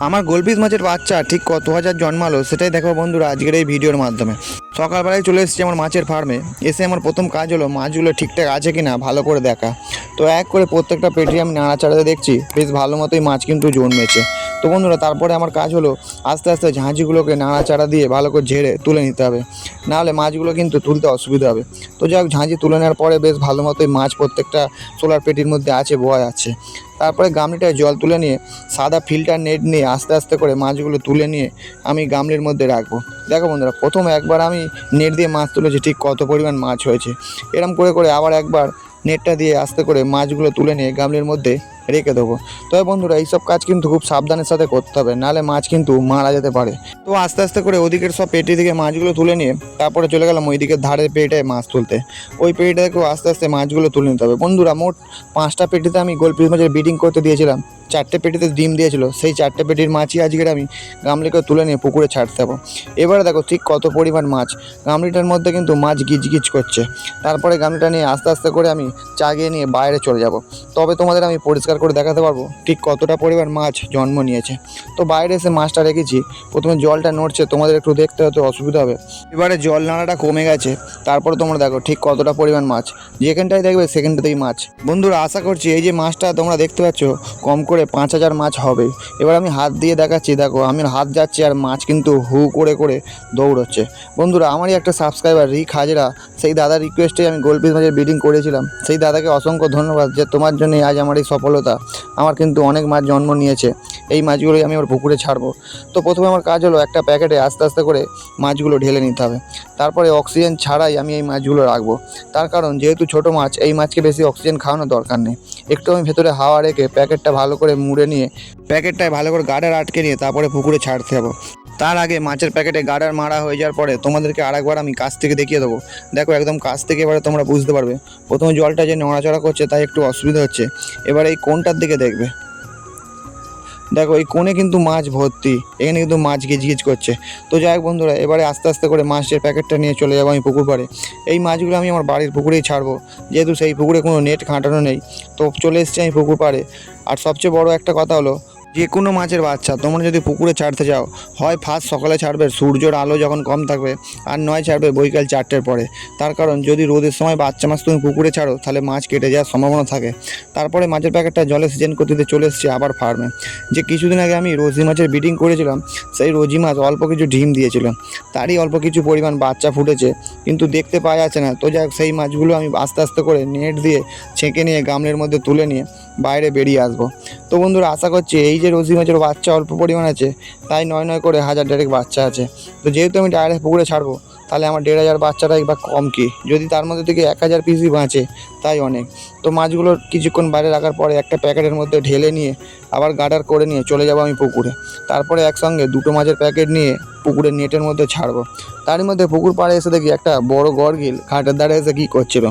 আমার গোলপিস মাছের বাচ্চা ঠিক কত হাজার জন্মালো সেটাই দেখো বন্ধুরা আজকের এই ভিডিওর মাধ্যমে। সকালবেলায় চলে এসেছি আমার মাছের ফার্মে। এসে আমার প্রথম কাজ হলো মাছগুলো ঠিকঠাক আছে কি না ভালো করে দেখা। তো এক করে প্রত্যেকটা পেটি আমি নাড়াচাড়াতে দেখছি বেশ ভালো মতোই মাছ কিন্তু জন্মেছে। তো বন্ধুরা তারপরে আমার কাজ হলো আস্তে আস্তে ঝাঁঝিগুলোকে নাড়াচাড়া দিয়ে ভালো করে ঝেড়ে তুলে নিতে হবে, নাহলে মাছগুলো কিন্তু তুলতে অসুবিধা হবে। তো যাই হোক, ঝাঁঝি তুলে নেওয়ার পরে বেশ ভালো মতোই মাছ প্রত্যেকটা সোলার পেটির মধ্যে আছে, বয় আছে। তারপরে গামলিটায় জল তুলে নিয়ে সাদা ফিল্টার নেট নিয়ে আস্তে আস্তে করে মাছগুলো তুলে নিয়ে আমি গামলির মধ্যে রাখবো। দেখো বন্ধুরা, প্রথম একবার আমি নেট দিয়ে মাছ তুলেছি ঠিক কত পরিমাণ মাছ হয়েছে। এরম করে করে আবার একবার নেটটা দিয়ে আস্তে করে মাছগুলো তুলে নিয়ে গামলির মধ্যে রেখে দেবো। তবে বন্ধুরা এইসব কাজ কিন্তু খুব সাবধানের সাথে করতে হবে, নাহলে মাছ কিন্তু মারা যেতে পারে। তো আস্তে আস্তে করে ওদিকের সব পেটি থেকে মাছগুলো তুলে নিয়ে তারপরে চলে গেলাম ওইদিকের ধারের পেটিটায় মাছ তুলতে। ওই পেটিটা থেকেও আস্তে আস্তে মাছগুলো তুলে নিতে হবে। বন্ধুরা মোট 5টা পেটিতে আমি গোলপিস মাছের ব্রিডিং করতে দিয়েছিলাম, 4টে পেটিতে ডিম দিয়েছিল। সেই 4টে পেটির মাছই আজকের আমি গামলিকে তুলে নিয়ে পুকুরে ছাড়তে হবে। এবারে দেখো ঠিক কত পরিমাণ মাছ, গামলিটার মধ্যে কিন্তু মাছ গিজগিজ করছে। তারপরে গামলিটা নিয়ে আস্তে আস্তে করে আমি চাগিয়ে নিয়ে বাইরে চলে যাব, তবে তোমাদের আমি পরিষ্কার করে দেখাতে পারবো ঠিক কতটা পরিমাণ মাছ জন্ম নিয়েছে। তো বাইরে এসে মাছটা রেখেছি, প্রথমে জলটা নড়ছে, তোমাদের একটু দেখতে হয়তো অসুবিধা হবে। এবারে জল নাড়াটা কমে গেছে, তারপরে তোমরা দেখো ঠিক কতটা পরিমাণ মাছ, যেখানটায় দেখবে সেখানটাতেই মাছ। বন্ধুরা আশা করছি এই যে মাছটা তোমরা দেখতে পাচ্ছ কম করে 5000 মাছ হবে। এবার আমি হাত দিয়ে দেখাচ্ছি, দেখো আমি হাত যাচ্ছে আর মাছ কিন্তু হু করে করে দৌড়চ্ছে। বন্ধুরা আমারই একটা সাবস্ক্রাইবার রিক হাজরা, সেই দাদার রিকোয়েস্টে আমি গোলপিস মাছের ব্রিডিং করেছিলাম। সেই দাদাকে অসংখ্য ধন্যবাদ, যে তোমার জন্য আজ আমার এই সফলতা। আমার কিন্তু অনেক মাছ জন্ম নিয়েছে, এই মাছগুলোই আমি আমার পুকুরে ছাড়বো। তো প্রথমে আমার কাজ হলো একটা প্যাকেটে আস্তে আস্তে করে মাছগুলো ঢেলে নিতে হবে। তারপরে অক্সিজেন ছাড়াই আমি এই মাছগুলো রাখবো, তার কারণ যেহেতু ছোটো মাছ এই মাছকে বেশি অক্সিজেন খাওয়ানোর দরকার নেই। একটু আমি ভেতরে হাওয়া রেখে প্যাকেটটা ভালো করে মুড়ে নিয়ে প্যাকেটটায় ভালো করে গার্ডার আটকে নিয়ে তারপরে পুকুরে ছাড়তে হবে। তার আগে মাছের প্যাকেটে গার্ডার মারা হয়ে যাওয়ার পরে তোমাদেরকে আরেকবার আমি কাছ থেকে দেখিয়ে দেবো। দেখো একদম কাছ থেকে এবারে তোমরা বুঝতে পারবে। প্রথমে জলটা যে নড়াচড়া করছে তাই একটু অসুবিধা হচ্ছে। এবার এই কোণটার দিকে দেখবে, দেখো এই কোণে কিন্তু মাছ ভর্তি, এখানে কিন্তু মাছ গিজগিজ করছে। তো যাই হোক বন্ধুরা, এবারে আস্তে আস্তে করে মাছের প্যাকেটটা নিয়ে চলে যাবো আমি পুকুর পাড়ে। এই মাছগুলো আমি আমার বাড়ির পুকুরেই ছাড়বো, যেহেতু সেই পুকুরে কোনো নেট খাটানো নেই। তো চলে এসেছি আমি পুকুর পাড়ে। আর সবচেয়ে বড় একটা কথা হলো, যে কোনো মাছের বাচ্চা তোমরা যদি পুকুরে ছাড়তে চাও, হয় ফার্স্ট সকালে ছাড়বে সূর্যের আলো যখন কম থাকবে, আর নয় ছাড়বে বৈকাল 4টের পরে। তার কারণ যদি রোদের সময় বাচ্চা মাছ তুমি পুকুরে ছাড়ো তাহলে মাছ কেটে যাওয়ার সম্ভাবনা থাকে। তারপরে মাছের প্যাকেটটা জলে সিজন করতে দিতে চলে এসেছি আবার ফার্মে। যে কিছুদিন আগে আমি রোজি মাছের ব্রিডিং করেছিলাম, সেই রোজি মাছ অল্প কিছু ডিম দিয়েছিল, তারই অল্প কিছু পরিমাণ বাচ্চা ফুটেছে, কিন্তু দেখতে পাওয়া যাচ্ছে না। তো যাই হোক, সেই মাছগুলো আমি আস্তে আস্তে করে নেট দিয়ে ছেঁকে নিয়ে গামলের মধ্যে তুলে নিয়ে বাইরে বেরিয়ে আসবো। তো বন্ধুরা আশা করছি এই যে রোজি মাছের বাচ্চা অল্প পরিমাণ আছে, তাই নয় নয় করে 1000 ডাইরেক্ট বাচ্চা আছে। তো যেহেতু আমি ডাইরেক্ট পুকুরে ছাড়বো, তাহলে আমার 1500 বাচ্চাটাই বা কম কি, যদি তার মধ্যে থেকে 1000 পিসই বাঁচে তাই অনেক। তো মাছগুলো কিছুক্ষণ বাইরে রাখার পরে একটা প্যাকেটের মধ্যে ঢেলে নিয়ে আবার গার্ডার করে নিয়ে চলে যাবো আমি পুকুরে। তারপরে একসঙ্গে 2টো মাছের প্যাকেট নিয়ে পুকুরের নেটের মধ্যে ছাড়বো। তারই মধ্যে পুকুর পাড়ে এসে দেখি একটা বড় গরগিল ঘাটের ধারে এসে কী করছিল,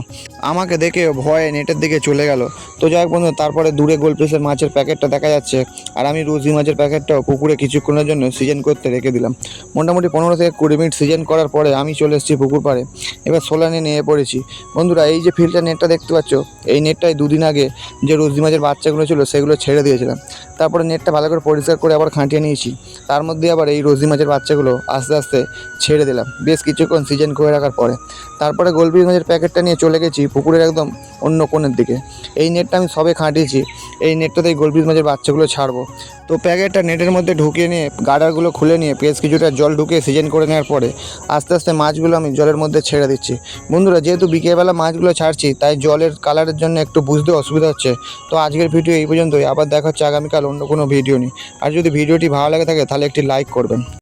আমাকে দেখে ভয়ে নেটের দিকে চলে গেল। তো যাই হোক বন্ধু, তারপরে দূরে গোলপিসের মাছের প্যাকেটটা দেখা যাচ্ছে, আর আমি রুজি মাছের প্যাকেটটাও পুকুরে কিছুক্ষণের জন্য সিজন করতে রেখে দিলাম। মোটামুটি 15 থেকে 20 মিনিট সিজন করার পরে আমি চলে এসেছি পুকুর পাড়ে। এবার সোলা নিয়ে পড়েছি। বন্ধুরা এই যে ফিল্টার নেটটা দেখতে পাচ্ছ, এই নেটটাই 2 দিন আগে যে রুজি মাছের বাচ্চাগুলো ছিল সেগুলো ছেড়ে দিয়েছিলাম। তারপরে নেটটা ভালো করে পরিষ্কার করে আবার খাঁটিয়ে নিয়েছি, তার মধ্যে আবার এই রোজি মাছের বাচ্চাগুলো আস্তে আস্তে ছেড়ে দিলাম বেশ কিছুক্ষণ সিজন করে রাখার পরে। তারপরে গোলপিস মাছের প্যাকেটটা নিয়ে চলে গেছি পুকুরের একদম অন্য কোণের দিকে। এই নেটটা আমি সবে খাঁটিয়েছি, এই নেটটাতেই গোলপিস মাছের বাচ্চাগুলো ছাড়বো। তো প্যাকেটটা নেটের মধ্যে ঢুকিয়ে নিয়ে গার্ডারগুলো খুলে নিয়ে বেশ কিছুটা জল ঢুকিয়ে সিজন করে নেওয়ার পরে আস্তে আস্তে মাছগুলো আমি জলের মধ্যে ছেড়ে দিচ্ছি। বন্ধুরা যেহেতু বিকেলবেলা মাছগুলো ছাড়ছি, তাই জলের কালারের জন্য একটু বুঝতে অসুবিধা হচ্ছে। তো আজকের ভিডিও এই পর্যন্তই, আবার দেখা হচ্ছে আগামীকাল অন্য কোনো ভিডিও নিয়ে। আর যদি ভিডিওটি ভালো লাগে থাকে তাহলে একটি লাইক করবেন।